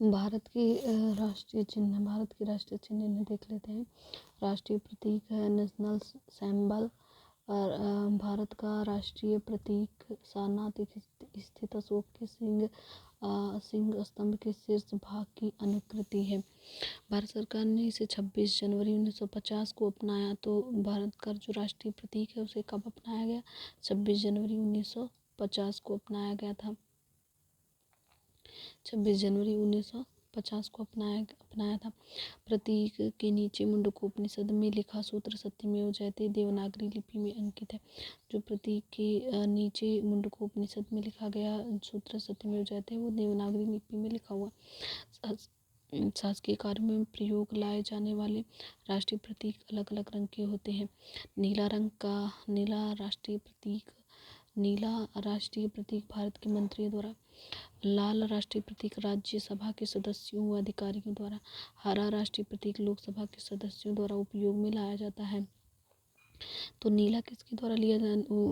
भारत की भारत की राष्ट्रीय चिन्ह इन्हें देख लेते हैं। राष्ट्रीय प्रतीक है नेशनल सिंबल। और भारत का राष्ट्रीय प्रतीक सारनाथ स्थित अशोक के सिंह स्तंभ के शीर्ष भाग की अनुकृति है। भारत सरकार ने इसे 26 जनवरी 1950 को अपनाया। तो भारत का जो राष्ट्रीय प्रतीक है उसे कब अपनाया गया? 26 जनवरी 1950 को अपनाया गया था। 26 जनवरी 1950 को अपनाया था। प्रतीक के नीचे मुंडकोपनिषद में लिखा सूत्र सत्यमेव जयते देवनागरी लिपि में अंकित है। जो प्रतीक के नीचे मुंडकोपनिषद में लिखा गया सूत्र सत्यमेव जयते वो देवनागरी लिपि में लिखा हुआ। शासकीय कार्य में प्रयोग लाए जाने वाले राष्ट्रीय प्रतीक अलग अलग रंग के होते हैं। नीला राष्ट्रीय प्रतीक भारत के मंत्रियों द्वारा, लाल राष्ट्रीय प्रतीक राज्यसभा के सदस्यों व अधिकारियों द्वारा, हरा राष्ट्रीय प्रतीक लोकसभा के सदस्यों द्वारा उपयोग में लाया जाता है। तो नीला किसके द्वारा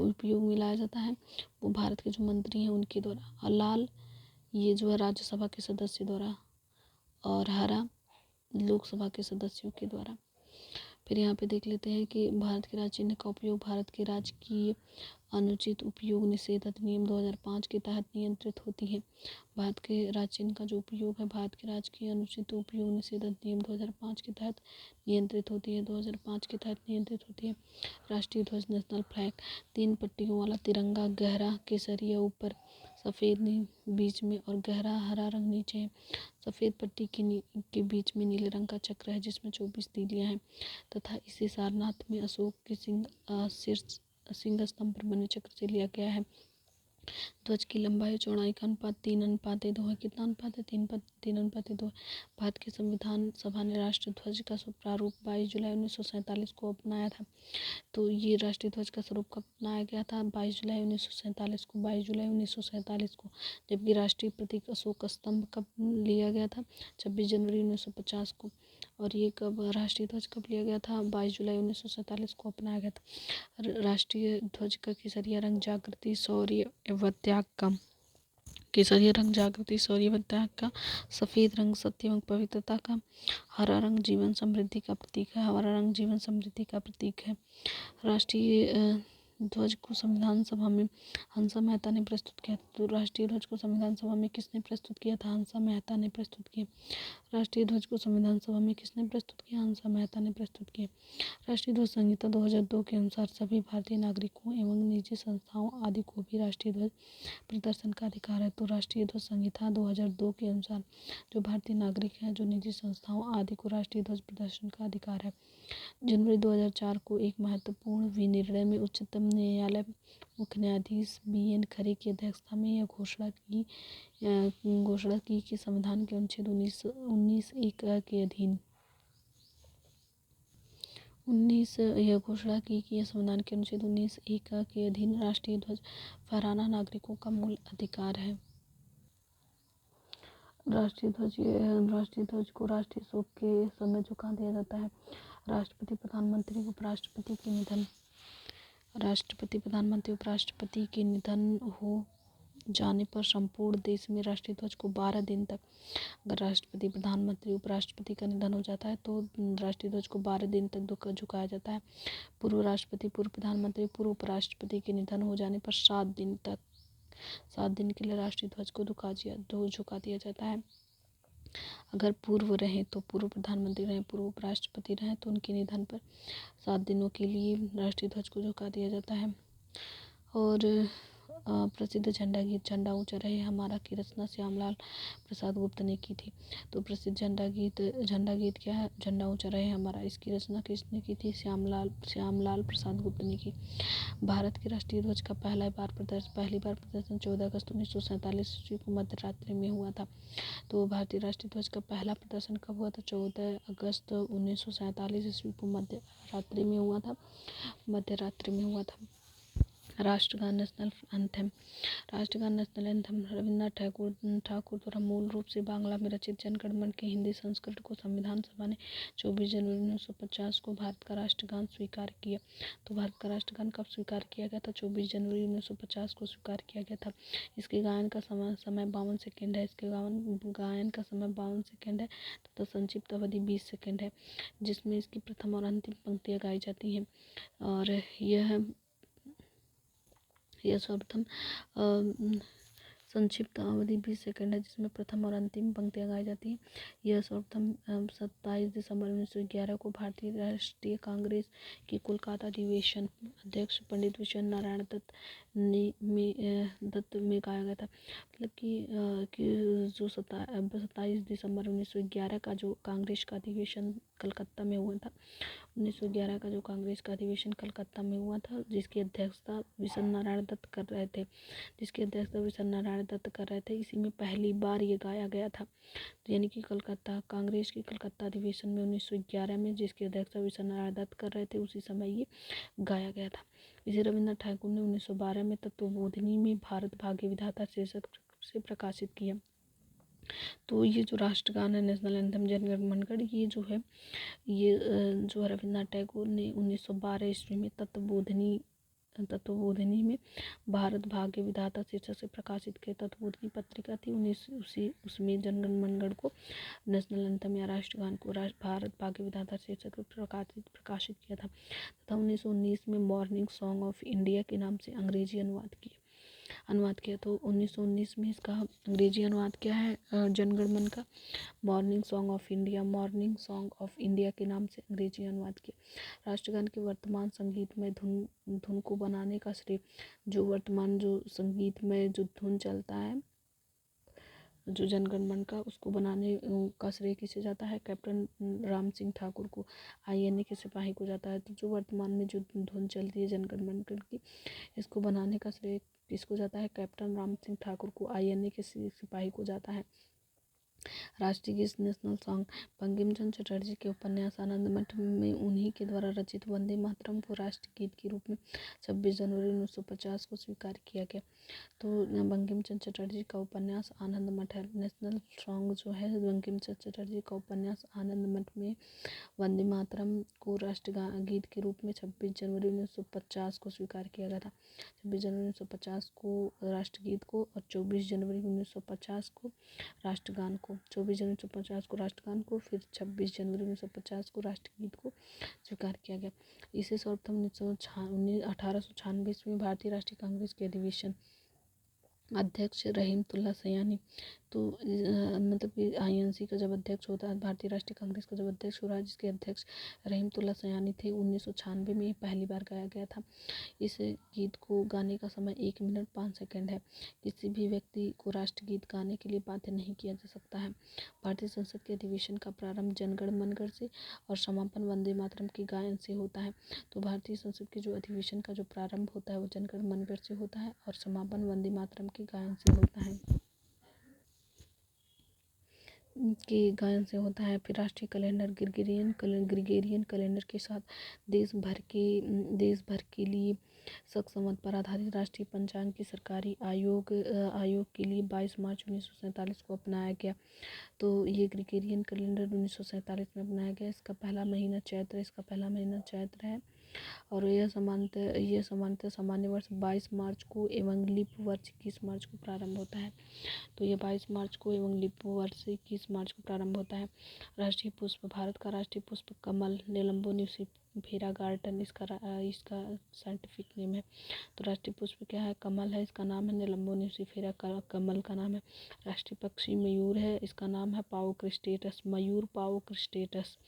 उपयोग में लाया जाता है? वो भारत के जो मंत्री हैं उनके द्वारा। और लाल ये जो है राज्यसभा के सदस्य द्वारा, और हरा लोकसभा के सदस्यों के द्वारा। फिर यहाँ पे देख लेते हैं कि भारत के राज्य चिन्ह का उपयोग भारत के राजकीय अनुचित उपयोग निषेध अधिनियम 2005 के तहत नियंत्रित होती है। भारत के राज्य चिन्ह का जो उपयोग है भारत के राजकीय अनुचित उपयोग निषेध अधिनियम 2005 के तहत नियंत्रित होती है। 2005 के तहत नियंत्रित होती है। राष्ट्रीय ध्वज नेशनल फ्लैग 3 पट्टियों वाला तिरंगा, गहरा केसरिया ऊपर, सफ़ेद बीच में और गहरा हरा रंग नीचे है। सफ़ेद पट्टी के बीच में नीले रंग का चक्र है जिसमें 24 तीलियां हैं तथा इसे सारनाथ में अशोक के सिंह स्तंभ पर बने चक्र से लिया गया है। ध्वज की लंबाई और चौड़ाई का अनुपात 3:2 है। कितना अनुपात है? 3:2 है। भारत की संविधान सभा ने राष्ट्रीय ध्वज का प्रारूप 22 जुलाई 1947 को अपनाया था। तो ये राष्ट्रीय ध्वज का स्वरूप कब अपनाया गया था? 22 जुलाई 1947 को। 22 जुलाई 1947 को। जबकि राष्ट्रीय प्रतीक अशोक स्तंभ कब लिया गया था? 26 जनवरी 1950 को। और ये कब राष्ट्रीय ध्वज कब लिया गया था? 22 जुलाई 1947 को अपनाया गया था। राष्ट्रीय ध्वज का केसरिया रंग जागृति, शौर्य व त्याग का, केसरिया रंग जागृति, शौर्य व त्याग का, सफ़ेद रंग सत्य एवं पवित्रता का, हरा रंग जीवन समृद्धि का प्रतीक है। हरा रंग जीवन समृद्धि का प्रतीक है। राष्ट्रीय ध्वज को संविधान सभा में हंसा मेहता ने प्रस्तुत किया। तो राष्ट्रीय ध्वज को संविधान सभा में किसने प्रस्तुत किया था? हंसा मेहता ने प्रस्तुत किया। राष्ट्रीय ध्वज को संविधान सभा में किसने प्रस्तुत किया? हंसा मेहता ने प्रस्तुत किया। राष्ट्रीय ध्वज संहिता 2002 के अनुसार सभी भारतीय नागरिकों एवं निजी संस्थाओं आदि को भी राष्ट्रीय ध्वज प्रदर्शन का अधिकार है। तो राष्ट्रीय ध्वज संहिता 2002 के अनुसार जो भारतीय नागरिक हैं, जो निजी संस्थाओं आदि को राष्ट्रीय ध्वज प्रदर्शन का अधिकार है। जनवरी 2004 को एक महत्वपूर्ण विनिर्णय में उच्चतम न्यायालय मुख्य न्यायाधीश BN खरे की अध्यक्षता में यह घोषणा की कि संविधान के अनुच्छेद 19(1) के अधीन यह घोषणा की कि यह संविधान के अनुच्छेद 19(1) के अधीन राष्ट्रीय ध्वज फहराना नागरिकों का मूल अधिकार है। राष्ट्रीय ध्वज को राष्ट्रीय शोक के समय झुका दिया जाता है। राष्ट्रपति, प्रधानमंत्री, उपराष्ट्रपति के निधन हो जाने पर संपूर्ण देश में राष्ट्रीय ध्वज को 12 दिन तक, अगर राष्ट्रपति, प्रधानमंत्री, उपराष्ट्रपति का निधन हो जाता है तो राष्ट्रीय ध्वज को 12 दिन तक झुकाया जाता है। पूर्व राष्ट्रपति, पूर्व प्रधानमंत्री, पूर्व उपराष्ट्रपति के निधन हो जाने पर 7 दिन के लिए राष्ट्रीय ध्वज को झुका दिया जाता है। अगर पूर्व रहें तो पूर्व प्रधानमंत्री रहें, पूर्व उपराष्ट्रपति रहें तो उनके निधन पर 7 दिनों के लिए राष्ट्रीय ध्वज को झुका दिया जाता है। और प्रसिद्ध झंडा गीत झंडा ऊंचा रहे हमारा की रचना श्यामलाल प्रसाद गुप्त ने की थी। तो प्रसिद्ध झंडा गीत क्या है? झंडा ऊंचा रहे हमारा। इसकी रचना किसने की थी? श्यामलाल प्रसाद गुप्त ने की। भारत के राष्ट्रीय ध्वज का पहली बार प्रदर्शन 14 अगस्त 1947 ईस्वी को मध्य रात्रि में हुआ था। तो भारतीय राष्ट्रीय ध्वज का पहला प्रदर्शन कब हुआ था? 14 अगस्त 1947 ईस्वी को मध्य रात्रि में हुआ था। राष्ट्रगान नेशनल एंथम। राष्ट्रगान नेशनल एंथम रविन्द्रनाथ ठाकुर द्वारा मूल रूप से बांग्ला में रचित जनगण मन के हिंदी संस्करण को संविधान सभा ने 24 जनवरी 1950 को भारत का राष्ट्रगान स्वीकार किया। तो भारत का राष्ट्रगान कब स्वीकार किया गया था? 24 जनवरी 1950 को स्वीकार किया गया था। इसके गायन का समय 52 सेकेंड है। इसके गायन का समय 52 सेकेंड है तथा संक्षिप्त अवधि 20 सेकेंड है, जिसमें इसकी प्रथम और अंतिम पंक्तियाँ गाई जाती हैं। और यह सर्वप्रथम संक्षिप्त अवधि 20 सेकंड है, जिसमें प्रथम और अंतिम पंक्तियाँ गाई जाती हैं। यह सर्वप्रथम 27 दिसंबर 1911 को भारतीय राष्ट्रीय कांग्रेस की कोलकाता अधिवेशन अध्यक्ष पंडित विश्व नारायण दत्त में गाया गया था। मतलब कि जो 27 दिसंबर 1911 का जो कांग्रेस का अधिवेशन कलकत्ता में हुआ था, 1911 का जो कांग्रेस का अधिवेशन कलकत्ता में हुआ था, जिसकी अध्यक्षता विश्व नारायण दत्त कर रहे थे, इसी में पहली बार ये गाया गया था। तो यानी कि कांग्रेस की कलकत्ता अधिवेशन में 1911 में जिसकी अध्यक्षता विश्व नारायण दत्त कर रहे थे, उसी समय ये गाया गया था। इसे रविन्द्रनाथ ठाकुर ने 1912 में तत्वबोधिनी में भारत भाग्य विधाता शीर्षक से प्रकाशित किया। तो ये जो राष्ट्रगान है नेशनल एंथम जनगण मनगढ़, ये जो है जो रविन्द्रनाथ टैगोर ने 1912 ईस्वी में तत्वबोधिनी में भारत भाग्य विधाता शीर्षक से प्रकाशित किया। तत्वबोधिनी पत्रिका थी, उसमें जनगण मनगढ़ को नेशनल एंथम या राष्ट्रगान को भारत भाग्य विधाता शीर्षक से प्रकाशित किया था तथा 1919 में मॉर्निंग सॉन्ग ऑफ इंडिया के नाम से अंग्रेजी अनुवाद किया। तो 1919 में इसका अंग्रेजी अनुवाद क्या है जनगण मन का? मॉर्निंग सॉन्ग ऑफ इंडिया के नाम से अंग्रेजी अनुवाद किया। राष्ट्रगान के वर्तमान संगीत में धुन को बनाने का श्रेय जो संगीत में जो धुन चलता है, जो जनगण मन का, उसको बनाने का श्रेय किसे जाता है? कैप्टन राम सिंह ठाकुर को, INA के सिपाही को जाता है। तो जो वर्तमान में जो धुन चलती है जनगण मन की, इसको बनाने का श्रेय किसको जाता है? कैप्टन राम सिंह ठाकुर को, INA के सिपाही को जाता है। राष्ट्रीय गीत नेशनल सॉन्ग बंकिम चंद्र चटर्जी के उपन्यास आनंद मठ में उन्हीं के द्वारा रचित वंदे मातरम को राष्ट्रीय गीत के रूप में 26 जनवरी 1950 को स्वीकार किया गया। तो बंकिम चंद्र चटर्जी का उपन्यास आनंद मठ है। नेशनल सॉन्ग जो है बंकिम चंद्र चटर्जी का उपन्यास आनंद मठ में वंदे मातरम को राष्ट्रीय गीत के रूप में 26 जनवरी 1950 को स्वीकार किया गया था। 26 जनवरी 1950 को राष्ट्रगीत को और 24 जनवरी 1950 को राष्ट्रगान को, 24 जनवरी 1950 को राष्ट्रगान को, फिर 26 जनवरी 1950 को राष्ट्रगीत को स्वीकार किया गया। इसे सर्वप्रथम 1896 में भारतीय राष्ट्रीय कांग्रेस के अधिवेशन अध्यक्ष रहीमतुल्ला सयानी, तो मतलब कि INC का जब अध्यक्ष होता है, भारतीय राष्ट्रीय कांग्रेस का जब अध्यक्ष हो रहा है, जिसके अध्यक्ष रहीमतुल्ला सयानी थे, 1996 में पहली बार गाया गया था। इस गीत को गाने का समय 1 मिनट 5 सेकंड है। किसी भी व्यक्ति को राष्ट्रगीत गाने के लिए बाध्य नहीं किया जा सकता है। भारतीय संसद के अधिवेशन का प्रारंभ जनगण मनगढ़ से और समापन वंदे मातरम के गायन से होता है। तो भारतीय संसद के जो अधिवेशन का जो प्रारंभ होता है वो जनगण मनगढ़ से होता है और समापन वंदे मातरम के गायन से होता है। फिर राष्ट्रीय कैलेंडर ग्रिगोरियन कैलेंडर के साथ देश भर के लिए शक संवत पर आधारित राष्ट्रीय पंचांग की सरकारी आयोग के लिए 22 मार्च 1947 को अपनाया गया। तो ये ग्रिगोरियन कैलेंडर 1947 में अपनाया गया। इसका पहला महीना चैत्र है और यह सामान्यतः सामान्य वर्ष 22 मार्च को एवं लीप वर्ष 21 मार्च को प्रारंभ होता है। तो ये 22 मार्च को एवं लीप वर्ष 21 मार्च को प्रारंभ होता है। राष्ट्रीय पुष्प, भारत का राष्ट्रीय पुष्प कमल, नेलम्बो न्यूसिफेरा गार्डन इसका साइंटिफिक नेम है। तो राष्ट्रीय पुष्प क्या है? कमल है, इसका नाम है नेलम्बो न्यूसिफेरा, कमल का नाम है। राष्ट्रीय पक्षी मयूर है, इसका नाम है पाओ क्रिस्टेटस, मयूर पाओ क्रिस्टेटस।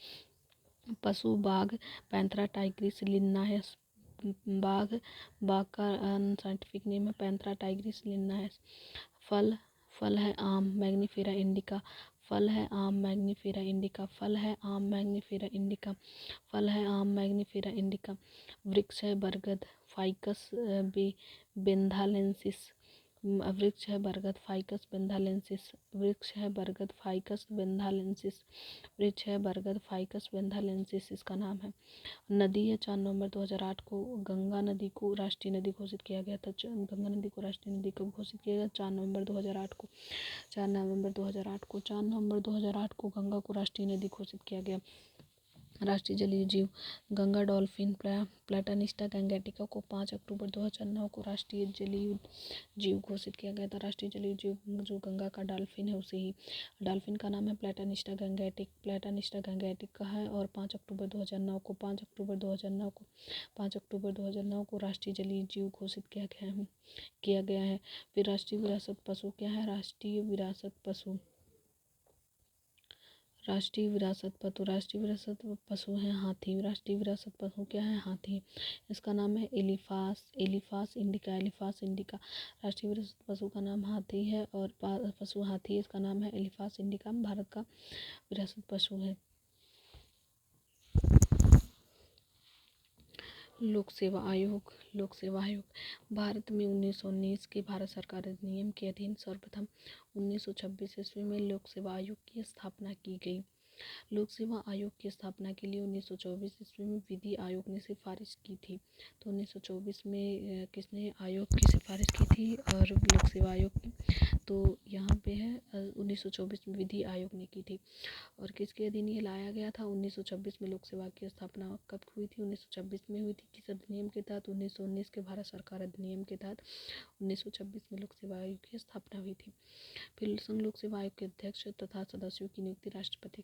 पशु बाघ पैंथरा टाइग्रिस लिन्नायस, बाघ का साइंटिफिक नेम है पैंथरा टाइग्रिस लिन्नायस। फल है आम, मैग्नीफेरा इंडिका, फल है आम मैग्नीफेरा इंडिका। वृक्ष है बरगद, फाइकस बेंथालेंसिस, वृक्ष है बरगद फाइकस बेंथालेंसिस, वृक्ष है बरगद फाइकस बेंथालेंसिस, वृक्ष है बरगद फाइकस बेंथालेंसिस इसका नाम है। नदी है 4 नवंबर 2008 को गंगा नदी को राष्ट्रीय नदी घोषित किया गया था। गंगा नदी को राष्ट्रीय नदी कब घोषित किया गया? 4 नवंबर 2008 को। 4 नवंबर 2008 को 4 नवंबर 2008 को गंगा को राष्ट्रीय नदी घोषित किया गया। राष्ट्रीय जलीय जीव गंगा डॉल्फिन प्लेटानिस्टा गैंगेटिका को 5 अक्टूबर 2009 को राष्ट्रीय जलीय जीव घोषित किया गया था। राष्ट्रीय जलीय जीव जो गंगा का डॉल्फिन है उसे ही, डॉल्फिन का नाम है प्लेटानिस्टा गैंगेटिक का है और 5 अक्टूबर 2009 को 5 अक्टूबर 2009 को राष्ट्रीय जलीय जीव घोषित किया गया है। फिर राष्ट्रीय विरासत पशु क्या है? राष्ट्रीय विरासत पशु है हाथी। राष्ट्रीय विरासत पशु क्या है? हाथी। इसका नाम है एलिफास इंडिका। राष्ट्रीय विरासत पशु का नाम हाथी है और पशु हाथी है, इसका नाम है एलिफास इंडिका, भारत का विरासत पशु है। लोक सेवा आयोग भारत में 1919 के भारत सरकार अधिनियम के अधीन सर्वप्रथम 1926 ईस्वी में लोक सेवा आयोग की स्थापना की गई। लोक सेवा आयोग की स्थापना के लिए 1924 ईस्वी में विधि आयोग ने सिफारिश की थी। तो 1924 में किसने आयोग की सिफारिश की थी और लोक सेवा आयोग की? तो यहाँ पे है 1924 में विधि आयोग ने की थी। और किसके अधीन ये लाया गया था? 1926 में लोक सेवा की स्थापना कब हुई थी? 1926 में हुई थी। किस अधिनियम के तहत? 1919 के भारत सरकार अधिनियम के तहत 1926 में लोक सेवा आयोग की स्थापना हुई थी। फिर संघ लोक सेवा आयोग के अध्यक्ष तथा सदस्यों की नियुक्ति राष्ट्रपति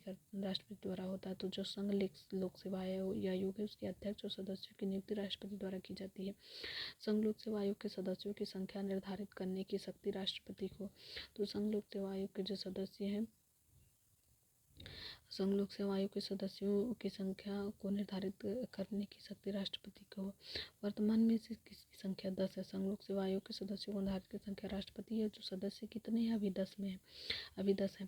द्वारा होता है। तो जो संघ लोक सेवा आयोग है उसके अध्यक्ष और सदस्यों की नियुक्ति राष्ट्रपति द्वारा की जाती है। संघ लोक सेवा आयोग के सदस्यों की संख्या निर्धारित करने की शक्ति राष्ट्रपति को। तो संघ लोक सेवा आयोग के जो सदस्य हैं, संघ लोक सेवा आयोग के सदस्यों की संख्या को निर्धारित करने की शक्ति राष्ट्रपति को। वर्तमान में इसकी संख्या 10 है। संघ लोक सेवा आयोग के सदस्यों को निर्धारित की संख्या राष्ट्रपति है। जो सदस्य कितने हैं? अभी 10 में है, अभी 10 है।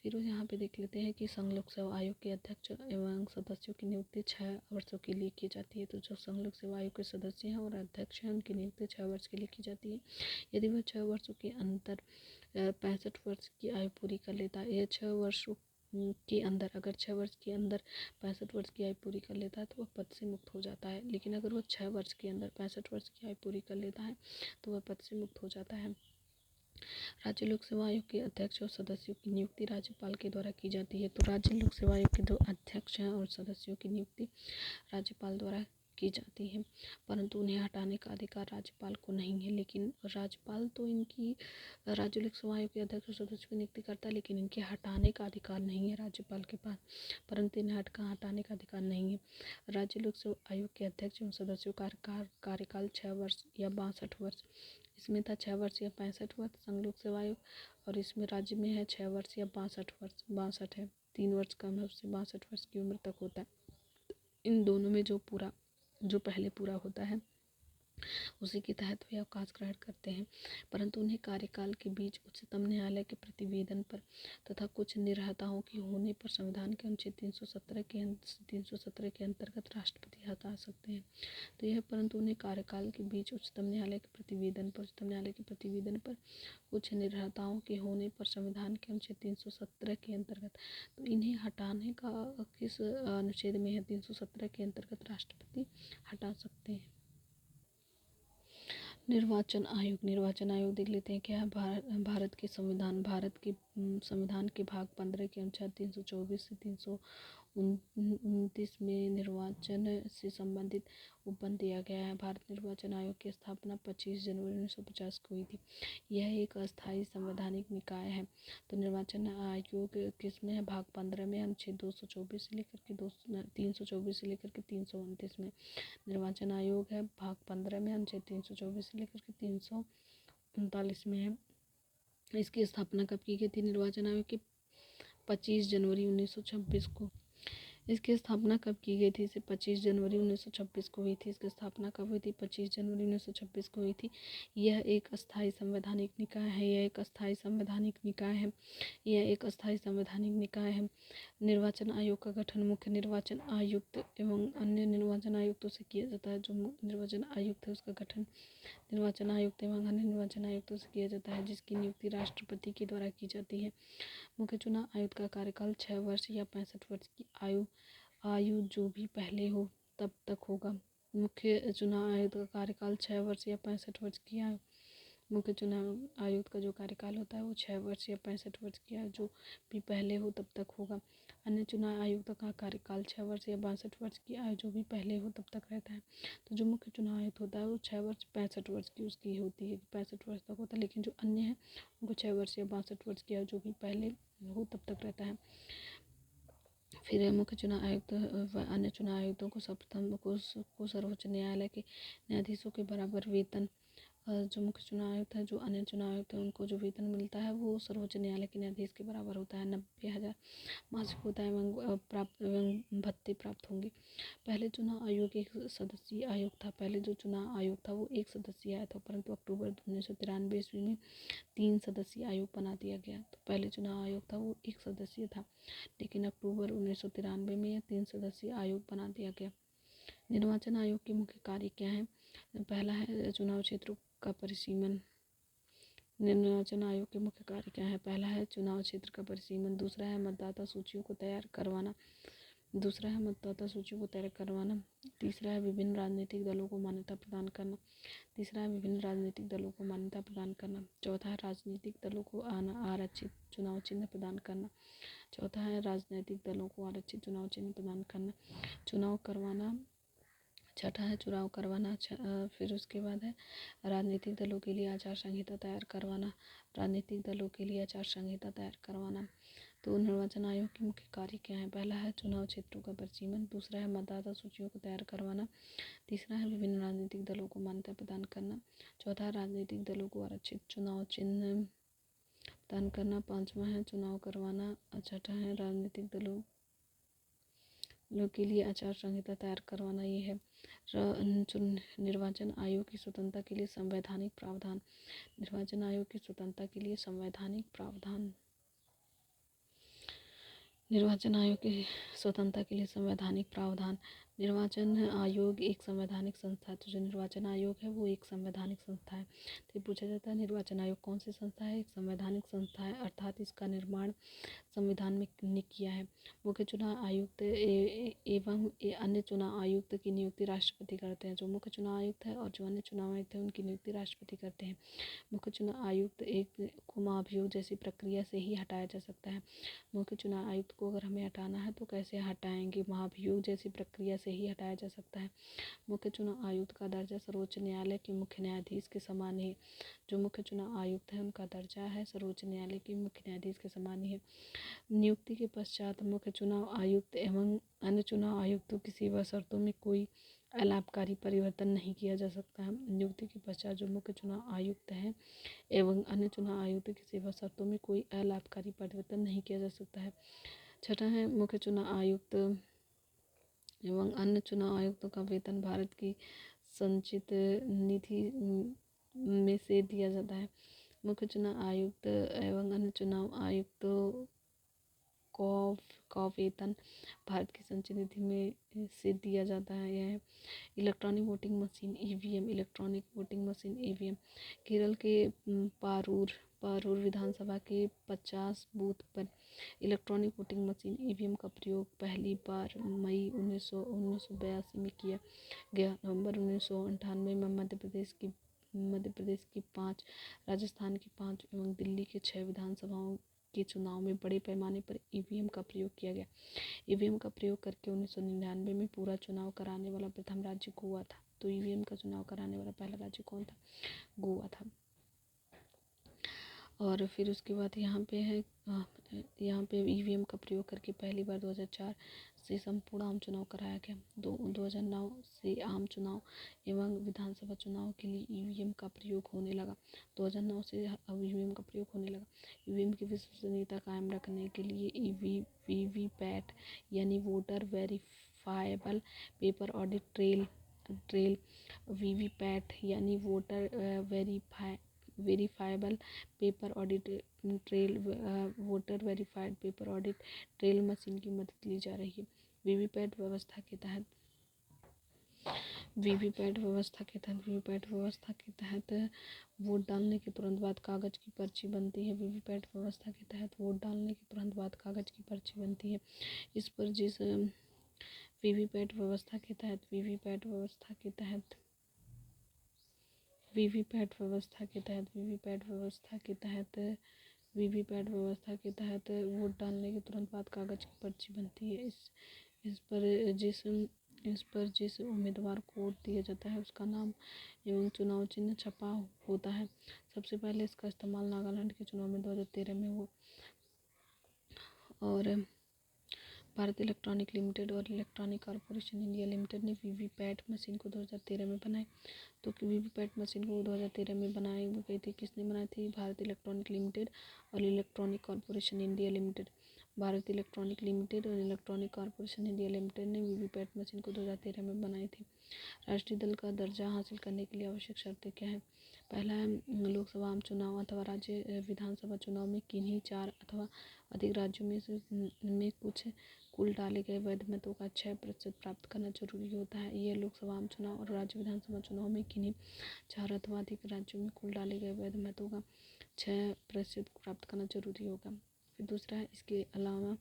फिर यहाँ पे देख लेते हैं कि संघ लोक सेवा आयोग के अध्यक्ष एवं सदस्यों की नियुक्ति 6 वर्षों के लिए की जाती है। तो जो संघ लोक सेवा आयोग के सदस्य हैं और अध्यक्ष हैं उनकी नियुक्ति 6 वर्ष के लिए की जाती है। यदि वह 6 वर्षों के अंतर 65 वर्ष की आयु पूरी कर लेता है, 6 वर्षों के अंदर, अगर 6 वर्ष के अंदर 65 वर्ष की आयु पूरी कर लेता है तो वह पद से मुक्त हो जाता है। लेकिन अगर वह 6 वर्ष के अंदर 65 वर्ष की आयु पूरी कर लेता है तो वह पद से मुक्त हो जाता है। राज्य लोक सेवा आयोग के अध्यक्ष और सदस्यों की नियुक्ति राज्यपाल के द्वारा की जाती है। तो राज्य लोक सेवा आयोग के 2 अध्यक्ष हैं और सदस्यों की नियुक्ति राज्यपाल द्वारा की जाती है, परंतु उन्हें हटाने का अधिकार राज्यपाल को नहीं है। लेकिन राज्यपाल तो इनकी राज्य लोक सेवा आयोग के अध्यक्ष और सदस्यों की नियुक्ति करता है, लेकिन इनके हटाने का अधिकार नहीं है राज्यपाल के पास, परंतु इन्हें हटाने का अधिकार नहीं है। राज्य लोक सेवा आयोग के अध्यक्ष एवं सदस्यों का कार्यकाल 6 वर्ष या 62 वर्ष, इसमें था 6 वर्ष या 65 वर्ष संघ लोक सेवा आयोग, और इसमें राज्य में है 6 वर्ष या 62 वर्ष। 62 है, 3 वर्ष कम है, उससे 62 वर्ष की उम्र तक होता है। इन दोनों में जो पहले पूरा होता है उसी के तहत वे अवकाश ग्रहण करते हैं, परंतु उन्हें कार्यकाल के बीच उच्चतम न्यायालय के प्रतिवेदन पर तथा कुछ निर्हताओं के होने पर संविधान के अनुच्छेद 317 के अंतर्गत राष्ट्रपति हटा सकते हैं। तो यह परंतु उन्हें कार्यकाल के बीच उच्चतम न्यायालय के प्रतिवेदन पर कुछ निर्हताओं के होने पर संविधान के अनुच्छेद 317 के अंतर्गत, तो इन्हें हटाने का किस अनुच्छेद में है? 317 के अंतर्गत राष्ट्रपति हटा सकते हैं। निर्वाचन आयोग देख लेते हैं क्या है। भारत के संविधान के भाग 15 के अनुच्छेद 324 से 329 में निर्वाचन से संबंधित उपबंध दिया गया है। भारत निर्वाचन आयोग की स्थापना 25 जनवरी 1950 को हुई थी। यह एक अस्थायी संवैधानिक निकाय है। तो निर्वाचन आयोग किस में है? भाग 15 में, अनुच्छेद 224 से लेकर के 324 से लेकर के 329 में निर्वाचन आयोग है। भाग 15 में, अनुच्छेद 324 से लेकर के 339 में है। इसकी स्थापना कब की गई थी निर्वाचन आयोग की? 25 जनवरी 1926 को। इसकी स्थापना कब की गई थी? इसे 25 जनवरी 1926 को हुई थी। इसकी स्थापना कब हुई थी? 25 जनवरी 1926 को हुई थी। यह एक अस्थायी संवैधानिक निकाय है। यह एक अस्थायी संवैधानिक निकाय है। यह एक अस्थायी संवैधानिक निकाय है। निर्वाचन आयोग का गठन मुख्य निर्वाचन आयुक्त एवं अन्य निर्वाचन आयुक्तों से किया जाता है। जो निर्वाचन आयुक्त है उसका गठन निर्वाचन आयुक्त एवं अन्य निर्वाचन आयुक्तों से किया जाता है, जिसकी नियुक्ति राष्ट्रपति के द्वारा की जाती है। मुख्य चुनाव आयुक्त का कार्यकाल 6 वर्ष या 65 वर्ष की आयु जो भी पहले हो तब तक होगा। मुख्य चुनाव आयुक्त का कार्यकाल 6 वर्ष या 65 वर्ष की आयु मुख्य चुनाव आयुक्त का जो कार्यकाल होता है वो 6 वर्ष या 65 वर्ष की आयु जो भी पहले हो तब तक होगा। अन्य चुनाव आयुक्त का कार्यकाल 6 वर्ष या 62 वर्ष की आयु जो भी पहले हो तब तक रहता है। तो जो मुख्य चुनाव आयुक्त होता है वो 6 वर्ष 65 वर्ष की उसकी होती है, 65 वर्ष तक होता है। लेकिन जो अन्य है उनको 6 वर्ष या 62 वर्ष की आयु जो भी पहले हो तब तक रहता है। फिर मुख्य चुनाव आयुक्त व अन्य चुनाव आयुक्तों को सर्वप्रथम को सर्वोच्च न्यायालय के न्यायाधीशों के बराबर वेतन जो मुख्य चुनाव आयुक्त है, जो अन्य चुनाव आयुक्त है, उनको जो वेतन मिलता है वो सर्वोच्च न्यायालय के न्यायाधीश के बराबर होता है। 90,000 मासिक होता है एवं भत्ते प्राप्त होंगे। पहले चुनाव आयोग एक सदस्यीय आयोग था। पहले जो चुनाव आयोग था वो एक सदस्यीय आया था, परंतु अक्टूबर 1993 ईस्वी में 3 सदस्यीय आयोग बना दिया गया। तो पहले चुनाव आयोग था वो एक सदस्यीय था, लेकिन अक्टूबर 1993 में यह 3 सदस्यीय आयोग बना दिया गया। निर्वाचन आयोग के मुख्य कार्य क्या है? पहला है चुनाव क्षेत्रों का परिसीमन। निर्वाचन आयोग के मुख्य कार्य क्या है? पहला है चुनाव क्षेत्र का परिसीमन। दूसरा है मतदाता सूचियों को तैयार करवाना। तीसरा है विभिन्न राजनीतिक दलों को मान्यता प्रदान करना। चौथा है राजनीतिक दलों को आरक्षित चुनाव चिन्ह प्रदान करना। चुनाव करवाना। छठा है चुनाव करवाना। फिर उसके बाद है राजनीतिक दलों के लिए आचार संहिता तैयार करवाना। तो निर्वाचन आयोग के मुख्य कार्य क्या है? पहला है चुनाव क्षेत्रों का परिसीमन। दूसरा है मतदाता सूचियों को तैयार करवाना। तीसरा है विभिन्न राजनीतिक दलों को मान्यता प्रदान करना। चौथा है राजनीतिक दलों को आरक्षित चुनाव चिन्ह प्रदान करना। पांचवा है चुनाव करवाना। छठा है राजनीतिक दलों के लिए आचार संहिता तैयार करवाना। ये है निर्वाचन आयोग की स्वतंत्रता के लिए संवैधानिक प्रावधान। निर्वाचन आयोग की स्वतंत्रता के लिए संवैधानिक प्रावधान। निर्वाचन आयोग की स्वतंत्रता के लिए संवैधानिक प्रावधान। निर्वाचन आयोग एक संवैधानिक संस्था है। तो जो निर्वाचन आयोग है वो एक संवैधानिक संस्था है। तो पूछा जाता है निर्वाचन आयोग कौन सी संस्था है? एक संवैधानिक संस्था है, अर्थात इसका निर्माण संविधान में ने किया है। मुख्य चुनाव आयुक्त एवं अन्य चुनाव आयुक्त की नियुक्ति राष्ट्रपति करते हैं। जो मुख्य चुनाव आयुक्त है और जो अन्य चुनाव आयुक्त है उनकी नियुक्ति राष्ट्रपति करते हैं। मुख्य चुनाव आयुक्त एक को महाभियोग जैसी प्रक्रिया से ही हटाया जा सकता है। मुख्य चुनाव आयुक्त को अगर हमें हटाना है तो कैसे हटाएंगे? महाभियोग जैसी प्रक्रिया से ही हटाया जा सकता है। मुख्य चुनाव आयुक्त का दर्जा सर्वोच्च न्यायालय के मुख्य न्यायाधीश के समान है। जो मुख्य चुनाव आयुक्त है उनका दर्जा है सर्वोच्च न्यायालय के मुख्य न्यायाधीश के समान ही है। नियुक्ति के पश्चात मुख्य चुनाव आयुक्त एवं अन्य चुनाव आयुक्तों की सेवा शर्तों में कोई अलाभकारी परिवर्तन नहीं किया जा सकता है। नियुक्ति के पश्चात जो मुख्य चुनाव आयुक्त है एवं अन्य चुनाव आयुक्तों की सेवा शर्तों में कोई अलाभकारी परिवर्तन नहीं किया जा सकता है। छठा है मुख्य चुनाव आयुक्त एवं अन्य चुनाव आयुक्तों का वेतन भारत की संचित निधि में से दिया जाता है। मुख्य चुनाव आयुक्त एवं अन्य चुनाव आयुक्तों का वेतन भारत की संचित निधि में से दिया जाता है। यह electronic voting machine EVM Kerala के पारूर विधानसभा के 50 बूथ पर इलेक्ट्रॉनिक वोटिंग मशीन ईवीएम का प्रयोग पहली बार मई 1982 में किया गया। नवंबर 1998 में मध्य प्रदेश की 5, राजस्थान की 5 एवं दिल्ली के 6 विधानसभाओं के चुनाव में बड़े पैमाने पर ईवीएम का प्रयोग किया गया। ईवीएम का प्रयोग करके 1999 में पूरा चुनाव कराने वाला प्रथम राज्य गोवा था। तो ईवीएम का चुनाव कराने वाला पहला राज्य कौन था? गोवा था। और फिर उसके बाद यहाँ पे है यहाँ पे ईवीएम का प्रयोग करके पहली बार 2004 से संपूर्ण आम चुनाव कराया गया। 2009 से आम चुनाव एवं विधानसभा चुनाव के लिए ईवीएम का प्रयोग होने लगा। 2009 से अब ईवीएम का प्रयोग होने लगा। ईवीएम की विश्वसनीयता कायम रखने के लिए वीवीपैट यानी voter verifiable paper audit trail VVPAT यानी verifiable paper audit trail voter verified paper audit trail machine की मदद ली जा रही है। वीवीपैट व्यवस्था के तहत वोट डालने के तुरंत बाद कागज की पर्ची बनती है। वीवीपैट व्यवस्था के तहत वोट डालने के तुरंत बाद कागज की पर्ची बनती है। इस पर जिस वीवीपैट व्यवस्था के तहत वोट डालने के तुरंत बाद कागज की पर्ची बनती है। इस पर जिस उम्मीदवार को वोट दिया जाता है उसका नाम एवं चुनाव चिन्ह छपा होता है। सबसे पहले इसका इस्तेमाल नागालैंड के चुनाव में 2013 में हुआ और भारत इलेक्ट्रॉनिक लिमिटेड और इलेक्ट्रॉनिक कॉरपोरेशन इंडिया लिमिटेड ने वीवीपैट मशीन को 2013 में बनाई। तो वीवीपैट मशीन को 2013 में बनाई गई थी। किसने बनाई थी? भारत इलेक्ट्रॉनिक लिमिटेड और electronic corporation India limited. Bharat electronic limited और इलेक्ट्रॉनिक कॉरपोरेशन इंडिया लिमिटेड ने वीवीपैट मशीन को 2013 में बनाई थी। राष्ट्रीय दल का दर्जा हासिल करने के लिए आवश्यक शर्तें क्या है? पहला है लोकसभा आम चुनाव अथवा राज्य विधानसभा चुनाव में किन्हीं 4 अथवा अधिक राज्यों में कुछ कुल डाले गए वैध मतों का 6% प्राप्त करना जरूरी होता है। यह लोकसभा आम चुनाव और राज्य विधानसभा चुनाव में किन्हीं 4 अथवा अधिक राज्यों में कुल डाले गए वैध मतों का 6% प्राप्त करना जरूरी होगा। फिर दूसरा है इसके अलावा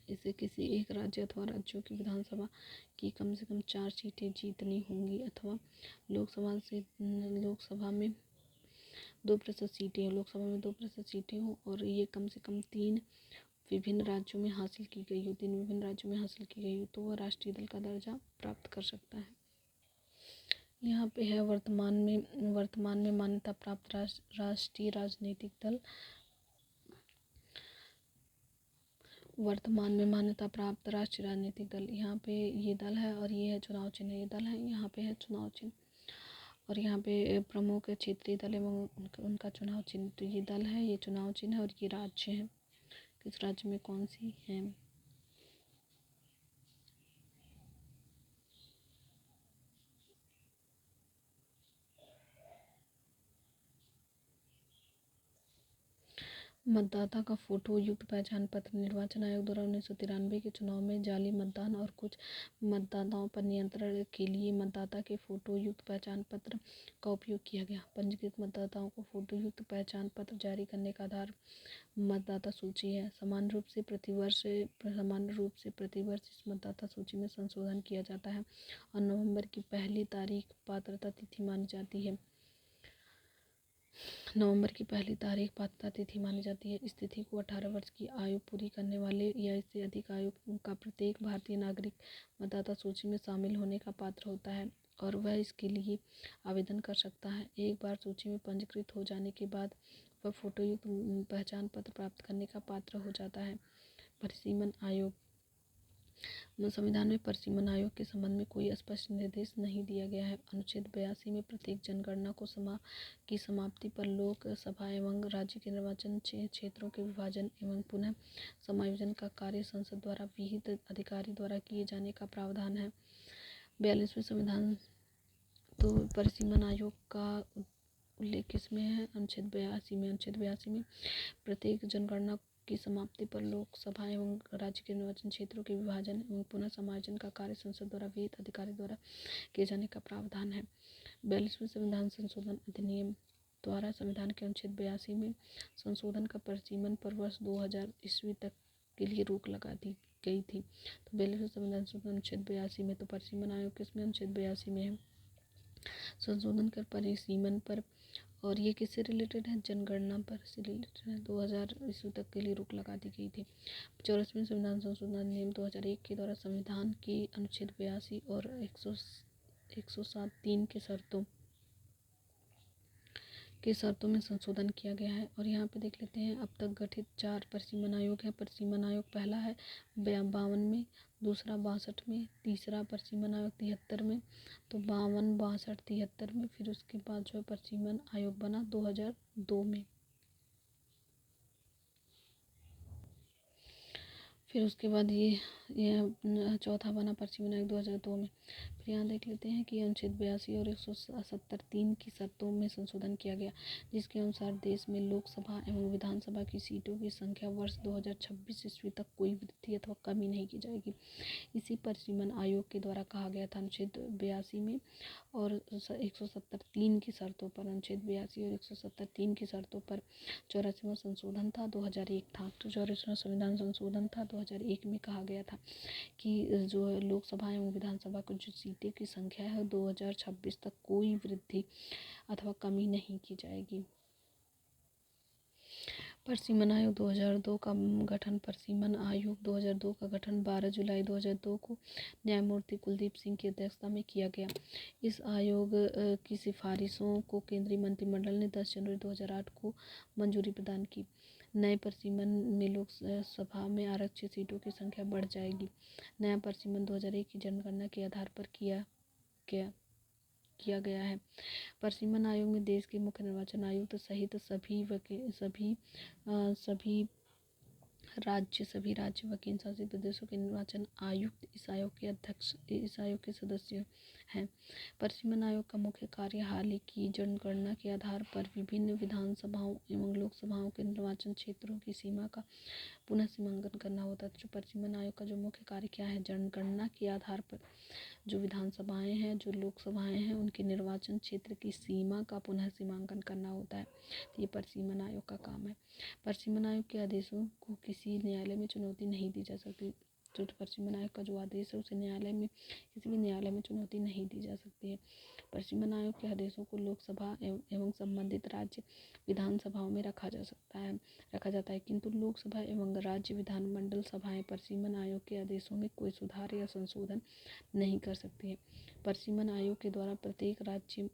इसे किसी एक राज्य अथवा राज्यों की विधानसभा की कम से कम 4 सीटें जीतनी होंगी अथवा लोकसभा में 2% सीटें हों और ये कम से कम 3 विभिन्न राज्यों में हासिल की गई हो तो वह राष्ट्रीय दल का दर्जा प्राप्त कर सकता है। यहाँ पे है वर्तमान में मान्यता प्राप्त राष्ट्रीय राजनीतिक दल। यहाँ पे ये दल है और ये है चुनाव चिन्ह। ये दल है, यहाँ पे है चुनाव चिन्ह और यहाँ पे प्रमुख क्षेत्रीय दल एवं उनका चुनाव चिन्ह। तो ये दल है, ये चुनाव चिन्ह है और ये राज्य है। किस राज्य में कौन सी है? मतदाता का फोटो युक्त पहचान पत्र। निर्वाचन आयोग द्वारा 1993 के चुनाव में जाली मतदान और कुछ मतदाताओं पर नियंत्रण के लिए मतदाता के फोटो युक्त पहचान पत्र का उपयोग किया गया। पंजीकृत मतदाताओं को फोटो युक्त पहचान पत्र जारी करने का आधार मतदाता सूची है। सामान्य रूप से प्रतिवर्ष इस मतदाता सूची में संशोधन किया जाता है और नवंबर की पहली तारीख पात्रता तिथि मानी जाती है। इस तिथि को 18 वर्ष की आयु पूरी करने वाले या इससे अधिक आयु का प्रत्येक भारतीय नागरिक मतदाता सूची में शामिल होने का पात्र होता है और वह इसके लिए आवेदन कर सकता है। एक बार सूची में पंजीकृत हो जाने के बाद वह फोटोयुक्त पहचान पत्र प्राप्त करने का पात्र हो जाता है। परिसीमन आयोग। संविधान में परिसीमन आयोग के संबंध में कोई स्पष्ट निर्देश नहीं दिया गया है। अनुच्छेद 82 में प्रत्येक जनगणना की समाप्ति पर लोकसभा एवं राज्य के निर्वाचन क्षेत्रों के विभाजन एवं पुनः समायोजन का कार्य संसद द्वारा विहित अधिकारी द्वारा किए जाने का प्रावधान है। 42वें संविधान। तो परिसीमन आयोग का उल्लेख किसमें है? अनुच्छेद 82 में प्रत्येक जनगणना की समाप्ति पर लोकसभा एवं राज्य के निर्वाचन क्षेत्रों के विभाजन एवं पुनः समायोजन का कार्य संसद द्वारा विहित अधिकारी द्वारा किए जाने का प्रावधान है। 42वें संविधान संशोधन अधिनियम द्वारा संविधान के अनुच्छेद 82 में संशोधन का परिसीमन पर वर्ष 2000 ईस्वी तक के लिए रोक लगा दी गई थी। तो 42वें संविधान संशोधन अनुच्छेद 82 में, तो परिसीमन आयोग किसमें? अनुच्छेद 82 में है। संशोधन कर परिसीमन पर, और ये किससे रिलेटेड है? जनगणना पर से रिलेटेड है। 2000 ईस्वी तक के लिए रोक लगा दी गई थी। 44वें संविधान संशोधन अधिनियम 2001 के द्वारा संविधान की अनुच्छेद 82 और 107(3) के शर्तों की शर्तों में संशोधन किया गया है। और यहाँ पे देख लेते हैं अब तक गठित 4 परिसीमन आयोग हैं। परिसीमन आयोग पहला है 52 में, दूसरा 62 में, तीसरा परिसीमन आयोग 73 में, तो 52, 62, 73 में। फिर उसके बाद जो है परिसीमन आयोग बना 2002 में। फिर उसके बाद ये चौथा बना परिसीमन आयोग 2002 में। फिर यहाँ देख लेते हैं कि अनुच्छेद 82 और 170(3) की शर्तों में संशोधन किया गया, जिसके अनुसार देश में लोकसभा एवं विधानसभा की सीटों की संख्या वर्ष 2026 ईस्वी तक कोई वृद्धि अथवा कमी नहीं की जाएगी। इसी परिसीमन आयोग के द्वारा कहा गया था अनुच्छेद 82 में और 170(3) की शर्तों पर, अनुच्छेद 82 और 170(3) की शर्तों पर 84वां संशोधन था 2001 था। तो 84वां संविधान संशोधन था 2001 में कहा गया था कि जो लोकसभा एवं विधानसभा की जो सीटें की संख्या है 2026 तक कोई वृद्धि अथवा कमी नहीं की जाएगी। परिसीमन आयोग 2002 का गठन। परिसीमन आयोग 2002 का गठन 12 जुलाई 2002 को न्यायमूर्ति कुलदीप सिंह की अध्यक्षता में किया गया। इस आयोग की सिफारिशों को केंद्रीय मंत्रिमंडल ने 10 जनवरी 2008 को मंजूरी प्रदान की। नए परिसीमन में लोकसभा में आरक्षित सीटों की संख्या बढ़ जाएगी। नया परिसीमन 2001 की जनगणना के आधार पर किया गया है। परिसीमन आयोग में देश के मुख्य निर्वाचन आयुक्त सहित सभी राज्य व केंद्र शासित प्रदेशों के निर्वाचन आयुक्त इस आयोग के सदस्य हैं। परिसीमन आयोग का मुख्य कार्य हाल की जनगणना के आधार पर विभिन्न विधानसभाओं एवं लोकसभाओं के निर्वाचन क्षेत्रों की सीमा का पुनः सीमांकन करना होता है। जो परिसीमन आयोग का जो मुख्य कार्य क्या है, जनगणना के आधार पर जो विधानसभाएं हैं, जो लोकसभाएं हैं, उनके निर्वाचन क्षेत्र की सीमा का पुनः सीमांकन करना होता है। तो ये परिसीमन आयोग का काम है। परिसीमन आयोग के आदेशों को किसी न्यायालय में चुनौती नहीं दी जा सकती। जो परिसीमन आयोग का जो आदेश है उसे किसी भी न्यायालय में चुनौती नहीं दी जा सकती है। परिसीमन आयोग के आदेशों को लोकसभा एवं संबंधित राज्य विधानसभाओं में रखा जाता है, किंतु लोकसभा एवं राज्य विधानमंडल सभाएं परिसीमन आयोग के आदेशों में कोई सुधार या संशोधन नहीं कर सकती है। परिसीमन आयोग के द्वारा प्रत्येक राज्य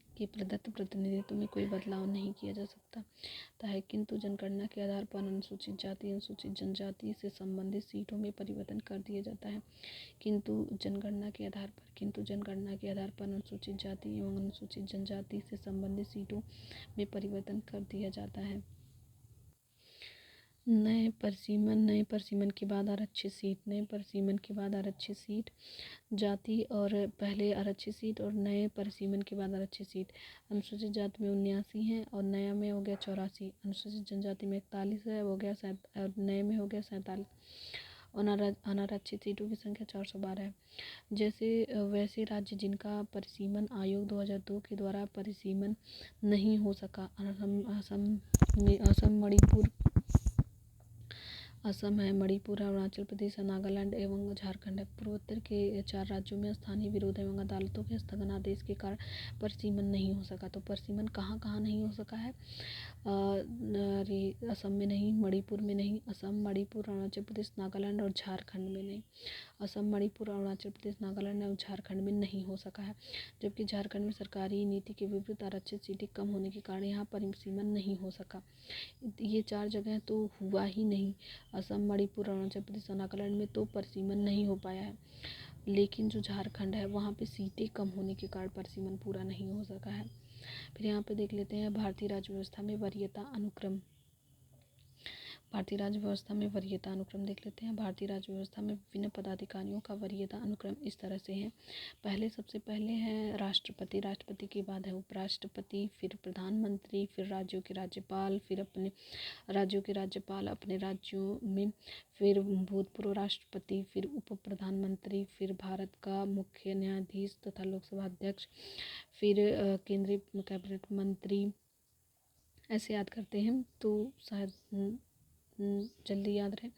के प्रदत्त प्रतिनिधित्व में कोई बदलाव नहीं किया जा सकता है, किंतु जनगणना के आधार पर अनुसूचित जाति अनुसूचित जनजाति से संबंधित सीटों में परिवर्तन कर दिया जाता है। किंतु जनगणना के आधार पर अनुसूचित जाति एवं अनुसूचित जनजाति से संबंधित सीटों में परिवर्तन कर दिया जाता है। नए परिसीमन के बाद आरक्षित सीट जाति और पहले आरक्षित सीट और नए परिसीमन के बाद आरक्षित सीट। अनुसूचित जाति में 79 है और नया में हो गया 84। अनुसूचित जनजाति में 41 है, हो गया और नए में हो गया 47। और अनारक्षित सीटों की संख्या 412 है। वैसे राज्य जिनका परिसीमन आयोग 2002 के द्वारा परिसीमन नहीं हो सका, असम है, मणिपुर है, अरुणाचल प्रदेश है, नागालैंड एवं झारखंड है। पूर्वोत्तर के 4 राज्यों में स्थानीय विरोध एवं अदालतों के स्थगन आदेश के कारण परिसीमन नहीं हो सका। तो परिसीमन कहाँ नहीं हो सका है? असम में नहीं, मणिपुर में नहीं, असम, मणिपुर, अरुणाचल प्रदेश, नागालैंड और झारखंड में नहीं। असम, मणिपुर, अरुणाचल प्रदेश, नागालैंड और झारखंड में नहीं हो सका है। जबकि झारखंड में सरकारी नीति के विपरीत आरक्षित सीटें कम होने के कारण यहाँ परिसीमन नहीं हो सका। ये 4 जगह तो हुआ ही नहीं। असम, मणिपुर, अरुणाचल प्रदेश और नागालैंड में तो परिसीमन नहीं हो पाया है, लेकिन जो झारखंड है वहाँ पे सीटें कम होने के कारण परिसीमन पूरा नहीं हो सका है। फिर यहाँ पे देख लेते हैं भारतीय राज्य व्यवस्था में वरीयता अनुक्रम। भारतीय राज्य व्यवस्था में वरीयता अनुक्रम देख लेते हैं। भारतीय राज्य व्यवस्था में विभिन्न पदाधिकारियों का वरीयता अनुक्रम इस तरह से है। सबसे पहले है राष्ट्रपति के बाद है उपराष्ट्रपति, फिर प्रधानमंत्री, फिर राज्यों के राज्यपाल, फिर अपने राज्यों के राज्यपाल अपने राज्यों में, फिर भूतपूर्व राष्ट्रपति, फिर उप प्रधानमंत्री, फिर भारत का मुख्य न्यायाधीश तथा लोकसभा अध्यक्ष, फिर केंद्रीय कैबिनेट मंत्री। ऐसे याद करते हैं तो शायद जल्दी याद रहे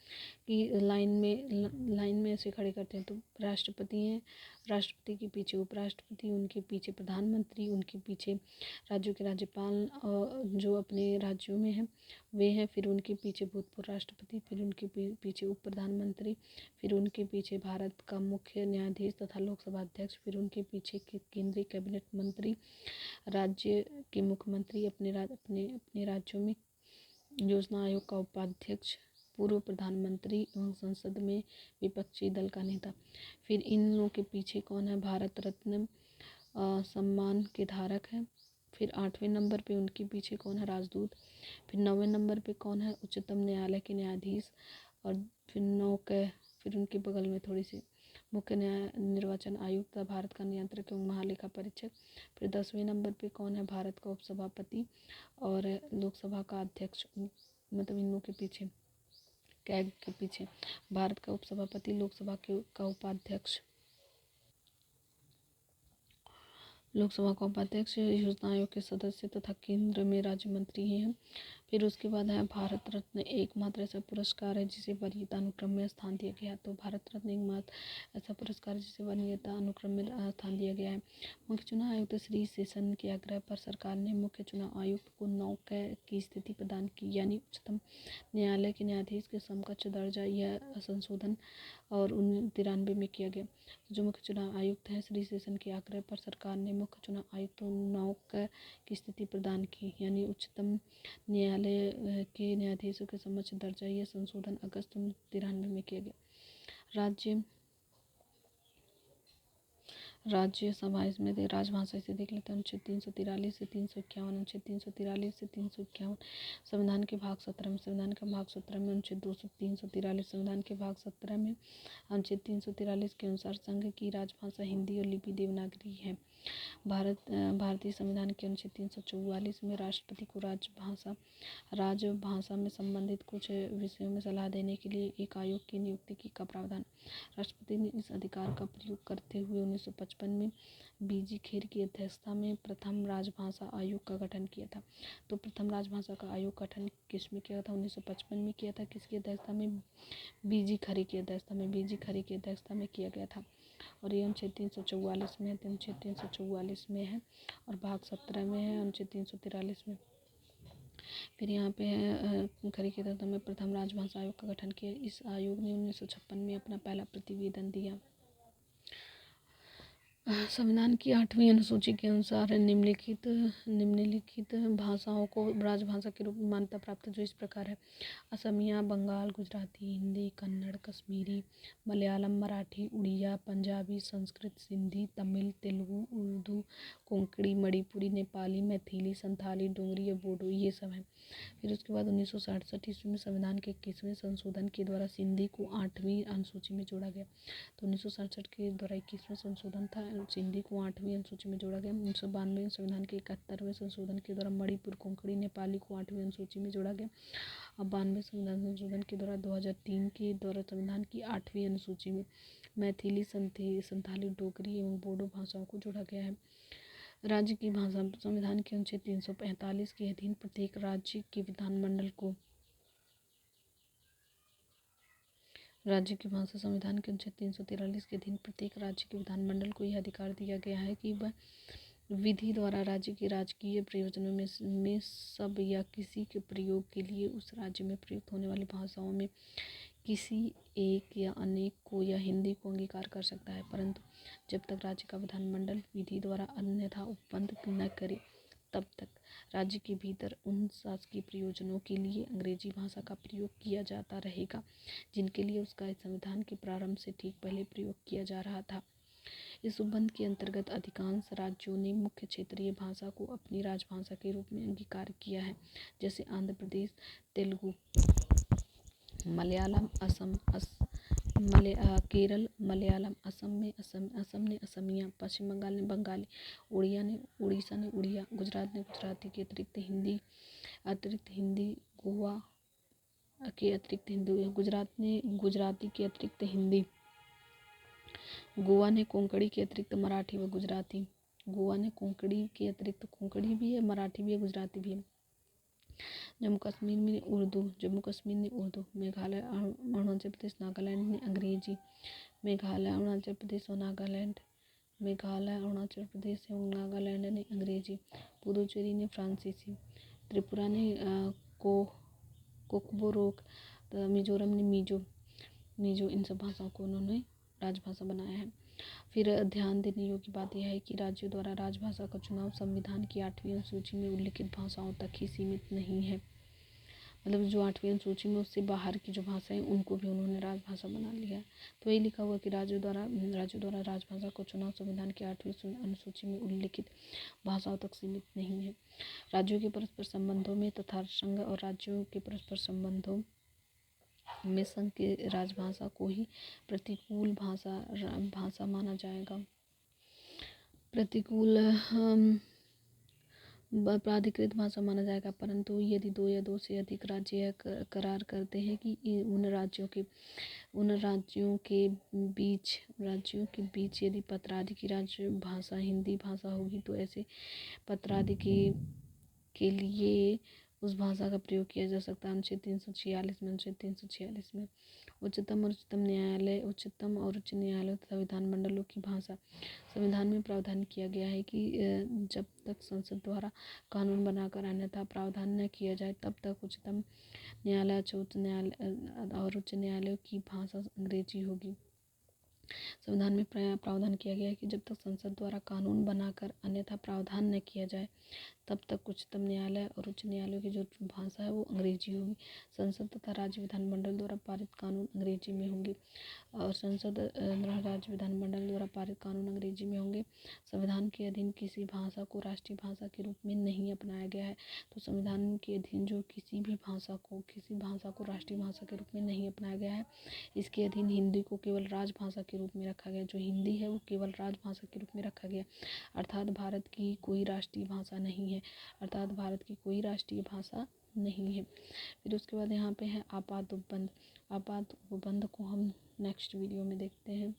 कि लाइन में ऐसे खड़े करते हैं। तो राष्ट्रपति हैं, राष्ट्रपति के पीछे उपराष्ट्रपति, उनके पीछे प्रधानमंत्री, उनके पीछे राज्यों के राज्यपाल जो अपने राज्यों में हैं वे हैं, फिर उनके पीछे भूतपूर्व राष्ट्रपति, फिर उनके पीछे उप प्रधानमंत्री, फिर उनके पीछे भारत का मुख्य न्यायाधीश तथा लोकसभा अध्यक्ष, फिर उनके पीछे केंद्रीय कैबिनेट मंत्री, राज्य के मुख्यमंत्री, अपने राज्यों में योजना आयोग का उपाध्यक्ष, पूर्व प्रधानमंत्री एवं संसद में विपक्षी दल का नेता। फिर इन लोगों के पीछे कौन है? भारत रत्न सम्मान के धारक हैं। फिर 8वें नंबर पे उनके पीछे कौन है? राजदूत। फिर 9वें नंबर पे कौन है? उच्चतम न्यायालय के न्यायाधीश। और फिर उनके बगल में थोड़ी सी मुख्य निर्वाचन आयुक्त, भारत का नियंत्रक एवं महालेखा परीक्षक। फिर 10वें नंबर पे कौन है? भारत का उपसभापति और लोकसभा का अध्यक्ष। मतलब इन लोगों के पीछे कैग के पीछे भारत का उपसभापति, लोकसभा का उपाध्यक्ष, लोकसभा का उपाध्यक्ष, योजना आयोग के सदस्य तथा केंद्र में राज्य मंत्री ही हैं। फिर उसके बाद है भारत रत्न, एकमात्र ऐसा पुरस्कार है जिसे वरीयता अनुक्रम में स्थान दिया गया। तो भारत रत्न एकमात्र ऐसा पुरस्कार है जिसे वरीयता अनुक्रम में स्थान दिया गया है। मुख्य चुनाव आयुक्त श्री शेषन के आग्रह पर सरकार ने मुख्य चुनाव आयुक्त को 9 की स्थिति प्रदान की, यानी उच्चतम न्यायालय के न्यायाधीश के समकक्ष दर्जा। यह संशोधन और 93 में किया गया। जो मुख्य चुनाव आयुक्त हैं, श्री शेषन के आग्रह पर सरकार ने मुख्य चुनाव आयुक्त को 9 की स्थिति प्रदान की, यानी उच्चतम न्यायालय के न्यायाधीशों के समक्ष दर्जा। यह संशोधन अगस्त 93 में किया गया। राज्यसभा इसमें राजभाषा इसे देख लेते हैं। अनुच्छेद 343 से 351, अनुच्छेद 343 से 351 संविधान के भाग 17 में, संविधान के भाग 17 में अनुच्छेद 343, संविधान के भाग 17 में अनुच्छेद 343 के अनुसार संघ की राजभाषा हिंदी और लिपि देवनागरी है। भारतीय संविधान के अनुच्छेद 344 में राष्ट्रपति को राजभाषा में संबंधित कुछ विषयों में सलाह देने के लिए एक आयोग की नियुक्ति का प्रावधान। राष्ट्रपति ने इस अधिकार का प्रयोग करते हुए 1955 में बीजी खेर की अध्यक्षता में प्रथम राजभाषा आयोग का गठन किया था। तो प्रथम राजभाषा का आयोग गठन किस में किया था? 1955 में किया था। किसकी अध्यक्षता में? बीजी खरे की अध्यक्षता में किया गया था। और ये अनुच्छेद 344 में है, अनुच्छेद 344 में है और भाग 17 में है, अनुच्छेद 343 में। फिर यहाँ पे है खरी की अध्यक्षता में प्रथम राजभाषा आयोग का गठन किया। इस आयोग ने 1956 में अपना पहला प्रतिवेदन दिया। संविधान की 8वीं अनुसूची के अनुसार निम्नलिखित भाषाओं को राजभाषा के रूप में मान्यता प्राप्त, जो इस प्रकार है: असमिया, बंगाल, गुजराती, हिंदी, कन्नड़, कश्मीरी, मलयालम, मराठी, उड़िया, पंजाबी, संस्कृत, सिंधी, तमिल, तेलुगु, उर्दू, कोंकणी, मणिपुरी, नेपाली, मैथिली, संथाली, डोगरी और बोडो, ये सब है। फिर उसके बाद 1967 ईस्वी में संविधान के 21वें संशोधन के द्वारा सिंधी को 8वीं अनुसूची में जोड़ा गया। तो 1967 के द्वारा 21वां संशोधन था, सिंधी को 8वीं अनुसूची में जोड़ा गया। 1992 में संविधान के 71वें संशोधन के द्वारा मणिपुर, कोंकणी, नेपाली को 8वीं अनुसूची में जोड़ा गया। अब 92 संविधान संशोधन के द्वारा 2003 के द्वारा संविधान की 8वीं अनुसूची में मैथिली, संथाली, डोगरी एवं बोडो भाषाओं को जोड़ा गया है। राज्य की भाषा। संविधान के अनुच्छेद 345 के अधीन प्रत्येक राज्य की भाषा। संविधान के अनुच्छेद 343 के अधीन प्रत्येक राज्य के विधानमंडल को यह अधिकार दिया गया है कि वह विधि द्वारा राज्य के राजकीय प्रयोजनों में सब या किसी के प्रयोग के लिए उस राज्य में प्रयुक्त होने वाली भाषाओं में किसी एक या अनेक को या हिंदी को अंगीकार कर सकता है, परंतु जब तक राज्य का विधानमंडल विधि द्वारा अन्यथा उपबंध न करे तब तक राज्य के भीतर उन शासकीय प्रयोजनों के लिए अंग्रेजी भाषा का प्रयोग किया जाता रहेगा जिनके लिए उसका इस संविधान के प्रारंभ से ठीक पहले प्रयोग किया जा रहा था। इस उपबंध के अंतर्गत अधिकांश राज्यों ने मुख्य क्षेत्रीय भाषा को अपनी राजभाषा के रूप में अंगीकार किया है, जैसे आंध्र प्रदेश तेलुगु, मलयालम केरल मलयालम, असम ने असमिया, पश्चिम बंगाल ने बंगाली, उड़ीसा ने उड़िया, गुजरात ने गुजराती के अतिरिक्त हिंदी, गोवा के अतिरिक्त हिंदी, गुजरात ने गुजराती के अतिरिक्त हिंदी, गोवा ने कोंकणी के अतिरिक्त मराठी व गुजराती, गोवा ने कोंकणी के अतिरिक्त कोंकणी भी है, मराठी भी है, गुजराती भी है। जम्मू कश्मीर में उर्दू, जम्मू कश्मीर ने उर्दू, मेघालय अरुणाचल प्रदेश नागालैंड ने अंग्रेजी, मेघालय अरुणाचल प्रदेश और नागालैंड, मेघालय अरुणाचल प्रदेश एवं नागालैंड ने अंग्रेजी, पुदुचेरी ने फ्रांसीसी, त्रिपुरा ने कोकबोरोक, मिजोरम ने मिजो इन सब भाषाओं को उन्होंने राजभाषा बनाया है। फिर ध्यान देने योग्य बात यह है कि राज्यों द्वारा राजभाषा का चुनाव संविधान की 8वीं अनुसूची में उल्लिखित भाषाओं तक ही सीमित नहीं है। मतलब जो 8वीं अनुसूची में उससे बाहर की जो भाषाएं उनको भी उन्होंने राजभाषा बना लिया है। तो यही लिखा हुआ कि राज्यों द्वारा राजभाषा का चुनाव संविधान की 8वीं अनुसूची में उल्लिखित भाषाओं तक सीमित नहीं है। राज्यों के परस्पर संबंधों में तथा संघ और राज्यों के परस्पर संबंधों में संघ की राजभाषा को ही प्रतिकूल भाषा माना जाएगा। प्रतिकूल प्राधिकृत भाषा माना जाएगा। परंतु यदि 2 या 2 से अधिक राज्य यह करार करते हैं कि उन राज्यों के बीच यदि पत्रादि की राज्य भाषा हिंदी भाषा होगी तो ऐसे पत्रादि के लिए उस भाषा का प्रयोग किया जा सकता है। अनुच्छेद 346 में उच्चतम और उच्च न्यायालय तथा विधानमंडलों की भाषा संविधान में प्रावधान किया गया है कि जब तक संसद द्वारा कानून बनाकर अन्यथा प्रावधान न किया जाए तब तक उच्चतम न्यायालय और उच्च न्यायालयों की भाषा अंग्रेजी होगी। संविधान में प्रावधान किया गया है कि जब तक संसद द्वारा कानून बनाकर अन्यथा प्रावधान न किया जाए तब तक उच्चतम न्यायालय और उच्च न्यायालयों की जो भाषा है वो अंग्रेजी होगी। संसद तथा राज्य विधानमंडल द्वारा पारित कानून अंग्रेजी में होंगे और संसद राज्य विधानमंडल द्वारा पारित कानून अंग्रेजी में होंगे। संविधान के अधीन किसी भाषा को राष्ट्रीय भाषा के रूप में नहीं अपनाया गया है। तो संविधान के अधीन जो किसी भाषा को राष्ट्रीय भाषा के रूप में नहीं अपनाया गया है। इसके अधीन हिंदी को केवल राजभाषा के रूप में रखा गया। जो हिंदी है वो केवल राजभाषा के रूप में रखा गया, अर्थात भारत की कोई राष्ट्रीय भाषा नहीं है। फिर उसके बाद यहाँ पे है आपात उपबंध। आपात उपबंध को हम नेक्स्ट वीडियो में देखते हैं।